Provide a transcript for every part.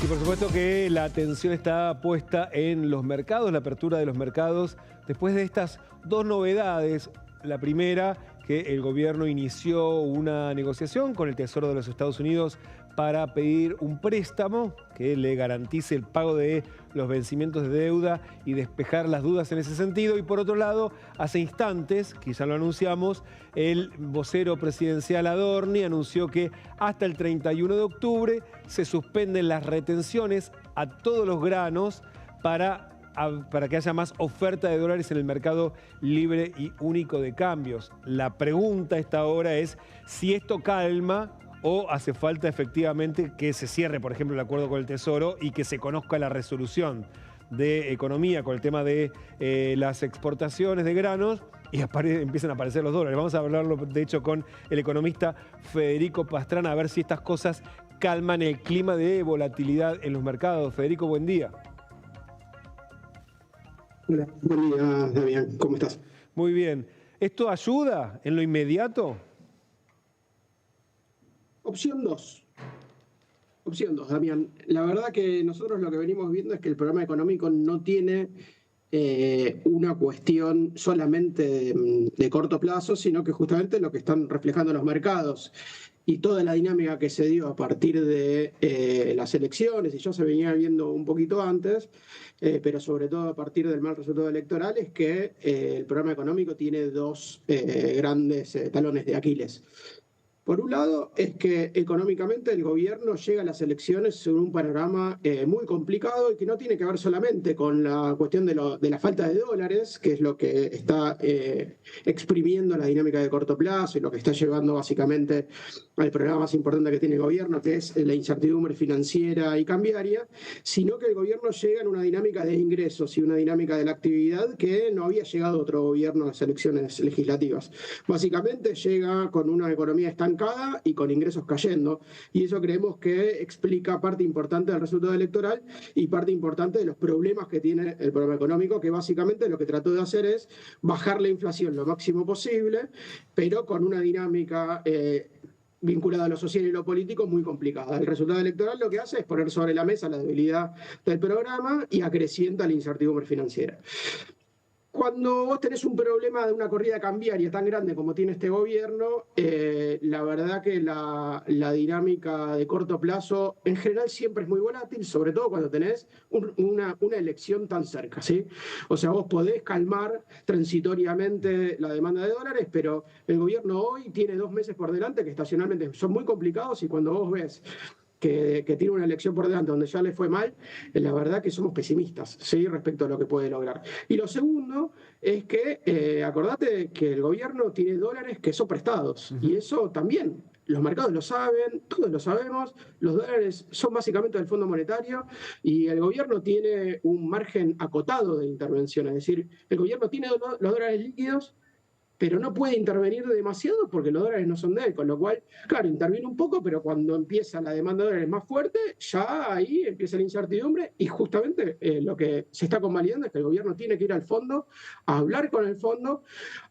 Y por supuesto que la atención está puesta en los mercados, la apertura de los mercados, después de estas dos novedades. La primera, que el gobierno inició una negociación con el Tesoro de los Estados Unidos para pedir un préstamo que le garantice el pago de los vencimientos de deuda y despejar las dudas en ese sentido. Y por otro lado, hace instantes, quizá lo anunciamos, el vocero presidencial Adorni anunció que hasta el 31 de octubre se suspenden las retenciones a todos los granos para que haya más oferta de dólares en el mercado libre y único de cambios. La pregunta a esta hora es si esto calma o hace falta efectivamente que se cierre, por ejemplo, el acuerdo con el Tesoro y que se conozca la resolución de economía con el tema de las exportaciones de granos y empiezan a aparecer los dólares. Vamos a hablarlo, de hecho, con el economista Federico Pastrana, a ver si estas cosas calman el clima de volatilidad en los mercados. Federico, buen día. Hola, buen día, Damián. ¿Cómo estás? Muy bien. ¿Esto ayuda en lo inmediato? Opción 2. Opción 2, Damián. La verdad que nosotros lo que venimos viendo es que el programa económico no tiene una cuestión solamente de corto plazo, sino que justamente lo que están reflejando los mercados y toda la dinámica que se dio a partir de las elecciones, y ya se venía viendo un poquito antes, pero sobre todo a partir del mal resultado electoral, es que el programa económico tiene dos grandes talones de Aquiles. Por un lado, es que económicamente el gobierno llega a las elecciones en un panorama muy complicado y que no tiene que ver solamente con la cuestión de la falta de dólares, que es lo que está exprimiendo la dinámica de corto plazo y lo que está llevando básicamente al problema más importante que tiene el gobierno, que es la incertidumbre financiera y cambiaria, sino que el gobierno llega en una dinámica de ingresos y una dinámica de la actividad que no había llegado otro gobierno a las elecciones legislativas. Básicamente llega con una economía estancada y con ingresos cayendo, y eso creemos que explica parte importante del resultado electoral y parte importante de los problemas que tiene el programa económico, que básicamente lo que trató de hacer es bajar la inflación lo máximo posible, pero con una dinámica vinculada a lo social y lo político muy complicada. El resultado electoral lo que hace es poner sobre la mesa la debilidad del programa y acrecienta la incertidumbre financiera. Cuando vos tenés un problema de una corrida cambiaria tan grande como tiene este gobierno, la verdad que la dinámica de corto plazo en general siempre es muy volátil, sobre todo cuando tenés una elección tan cerca, ¿sí? O sea, vos podés calmar transitoriamente la demanda de dólares, pero el gobierno hoy tiene 2 meses por delante que estacionalmente son muy complicados, y cuando vos ves que tiene una elección por delante donde ya le fue mal, la verdad que somos pesimistas, ¿sí?, respecto a lo que puede lograr. Y lo segundo es que acordate que el gobierno tiene dólares que son prestados, y eso también los mercados lo saben, todos lo sabemos. Los dólares son básicamente del Fondo Monetario y el gobierno tiene un margen acotado de intervención, es decir, el gobierno tiene los dólares líquidos, pero no puede intervenir demasiado porque los dólares no son de él, con lo cual, claro, interviene un poco, pero cuando empieza la demanda de dólares más fuerte, ya ahí empieza la incertidumbre, y justamente lo que se está convalidando es que el gobierno tiene que ir al fondo, a hablar con el fondo,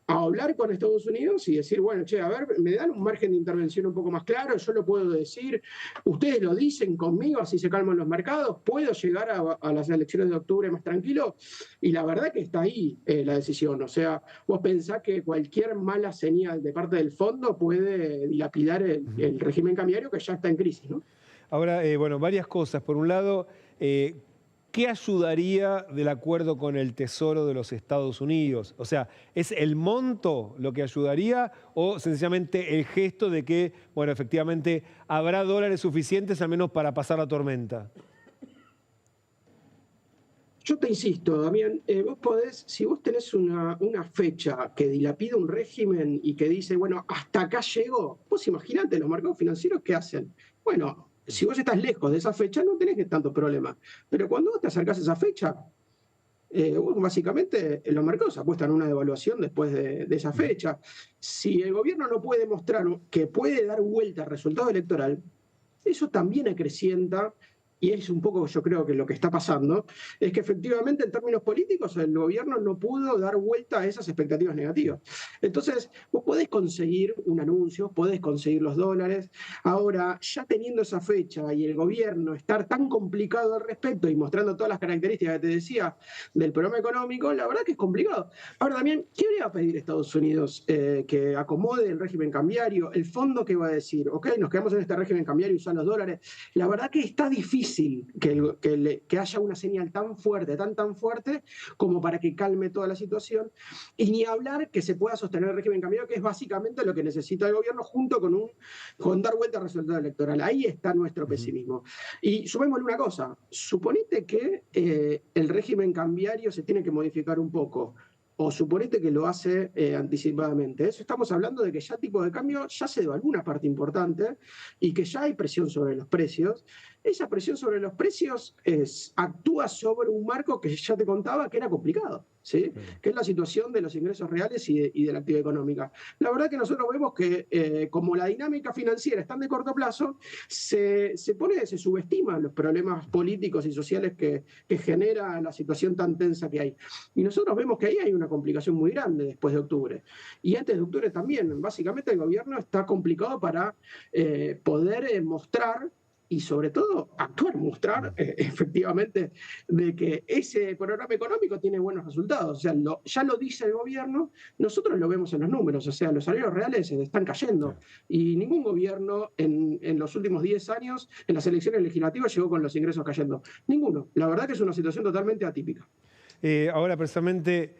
a hablar con Estados Unidos y decir, bueno, che, a ver, me dan un margen de intervención un poco más claro, yo lo puedo decir, ustedes lo dicen conmigo, así se calman los mercados, puedo llegar a las elecciones de octubre más tranquilo. Y la verdad que está ahí la decisión. O sea, vos pensás que cualquier mala señal de parte del fondo puede dilapidar el régimen cambiario que ya está en crisis, ¿no? Ahora, bueno, varias cosas. Por un lado, ¿qué ayudaría del acuerdo con el Tesoro de los Estados Unidos? O sea, ¿es el monto lo que ayudaría o sencillamente el gesto de que, bueno, efectivamente habrá dólares suficientes al menos para pasar la tormenta? Yo te insisto, Damián, vos podés, si vos tenés una fecha que dilapida un régimen y que dice, bueno, hasta acá llegó, vos imaginate los mercados financieros, ¿qué hacen? Bueno, si vos estás lejos de esa fecha, no tenés tanto problema. Pero cuando vos te acercás a esa fecha, básicamente los mercados apuestan a una devaluación después de esa fecha. Si el gobierno no puede mostrar que puede dar vuelta al resultado electoral, eso también acrecienta y es un poco yo creo que lo que está pasando, es que efectivamente en términos políticos el gobierno no pudo dar vuelta a esas expectativas negativas. Entonces, vos podés conseguir un anuncio, podés conseguir los dólares. Ahora, ya teniendo esa fecha y el gobierno estar tan complicado al respecto y mostrando todas las características que te decía del programa económico, la verdad que es complicado. Ahora también, ¿qué le va a pedir Estados Unidos? Que acomode el régimen cambiario, el fondo que va a decir, ok, nos quedamos en este régimen cambiario y usan los dólares. La verdad que está difícil que haya una señal tan fuerte, tan fuerte, como para que calme toda la situación. Y ni hablar que se pueda sostener el régimen cambiario, que es básicamente lo que necesita el gobierno junto con dar vuelta al resultado electoral. Ahí está nuestro pesimismo. Y sumémosle una cosa, suponete que el régimen cambiario se tiene que modificar un poco, o suponete que lo hace anticipadamente. Eso estamos hablando de que ya tipo de cambio ya se devaluó una parte importante y que ya hay presión sobre los precios. Esa presión sobre los precios actúa sobre un marco que ya te contaba que era complicado, ¿sí? Que es la situación de los ingresos reales y de la actividad económica. La verdad que nosotros vemos que como la dinámica financiera es tan de corto plazo, se subestiman los problemas políticos y sociales que genera la situación tan tensa que hay. Y nosotros vemos que ahí hay una complicación muy grande después de octubre. Y antes de octubre también. Básicamente el gobierno está complicado para poder mostrar y sobre todo actuar, mostrar efectivamente de que ese programa económico tiene buenos resultados. O sea, ya lo dice el gobierno, nosotros lo vemos en los números, o sea, los salarios reales se están cayendo. Y ningún gobierno en los últimos 10 años, en las elecciones legislativas, llegó con los ingresos cayendo. Ninguno. La verdad que es una situación totalmente atípica. Ahora, personalmente,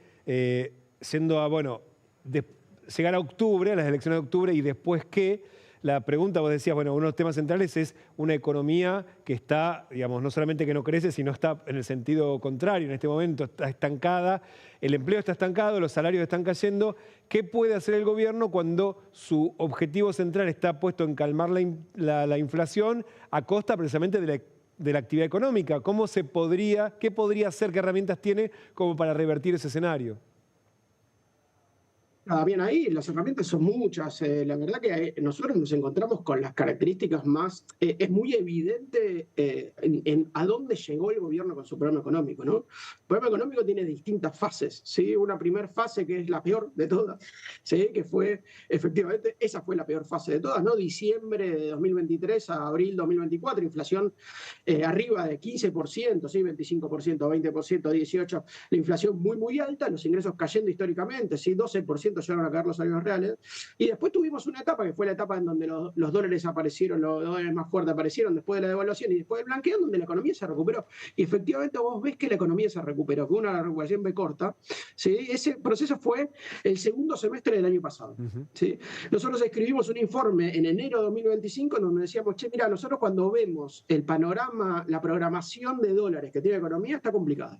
siendo llegar a octubre, a las elecciones de octubre, y después qué, la pregunta, vos decías, bueno, uno de los temas centrales es una economía que está, digamos, no solamente que no crece, sino está en el sentido contrario, en este momento está estancada, el empleo está estancado, los salarios están cayendo. ¿Qué puede hacer el gobierno cuando su objetivo central está puesto en calmar la inflación a costa precisamente de la actividad económica? ¿Qué podría hacer, qué herramientas tiene como para revertir ese escenario? Bien, ahí las herramientas son muchas. La verdad que nosotros nos encontramos con las características más... es muy evidente a dónde llegó el gobierno con su programa económico, ¿no? El programa económico tiene distintas fases, ¿sí? Una primera fase que es la peor de todas, ¿sí? Que fue, efectivamente, esa fue la peor fase de todas, ¿no? Diciembre de 2023 a abril 2024, inflación arriba de 15%, ¿sí? 25%, 20%, 18%, la inflación muy alta, los ingresos cayendo históricamente, ¿sí? 12% llegaron a caer los salarios reales. Y después tuvimos una etapa que fue la etapa en donde los dólares aparecieron, los dólares más fuertes aparecieron después de la devaluación y después del blanqueo, donde la economía se recuperó. Y efectivamente vos ves que la economía se recuperó, que una recuperación B corta, ¿sí? Ese proceso fue el segundo semestre del año pasado. ¿Sí? Nosotros escribimos un informe en enero de 2025 en donde decíamos, che, mira, nosotros cuando vemos el panorama, la programación de dólares que tiene la economía está complicada.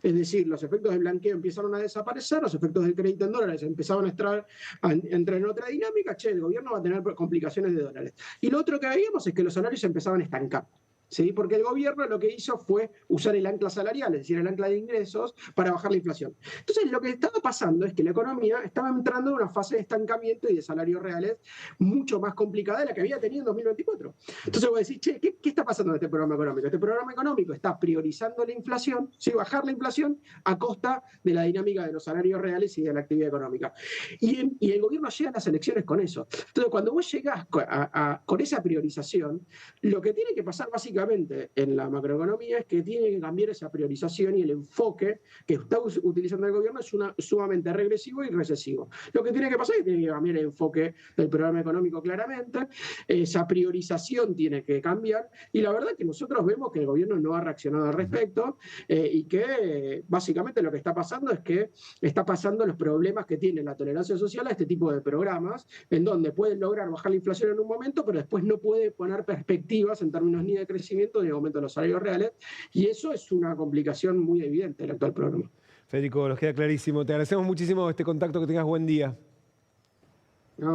Es decir, los efectos del blanqueo empezaron a desaparecer, los efectos del crédito en dólares empezaban a entrar en otra dinámica, che, el gobierno va a tener complicaciones de dólares. Y lo otro que veíamos es que los salarios empezaban a estancar. ¿Sí? Porque el gobierno lo que hizo fue usar el ancla salarial, es decir, el ancla de ingresos, para bajar la inflación. Entonces, lo que estaba pasando es que la economía estaba entrando en una fase de estancamiento y de salarios reales mucho más complicada de la que había tenido en 2024. Entonces, vos decís, che, ¿qué está pasando en este programa económico? Este programa económico está priorizando la inflación, ¿sí? Bajar la inflación a costa de la dinámica de los salarios reales y de la actividad económica. Y el gobierno llega a las elecciones con eso. Entonces, cuando vos llegás con esa priorización, lo que tiene que pasar básicamente en la macroeconomía es que tiene que cambiar esa priorización y el enfoque que está utilizando el gobierno es sumamente regresivo y recesivo. Lo que tiene que pasar es que tiene que cambiar el enfoque del programa económico claramente, esa priorización tiene que cambiar y la verdad es que nosotros vemos que el gobierno no ha reaccionado al respecto y que básicamente lo que está pasando es que está pasando los problemas que tiene la tolerancia social a este tipo de programas en donde pueden lograr bajar la inflación en un momento pero después no puede poner perspectivas en términos ni de crecimiento ni de aumento de los salarios reales, y eso es una complicación muy evidente del actual programa. Federico, nos queda clarísimo. Te agradecemos muchísimo este contacto, que tengas buen día. No,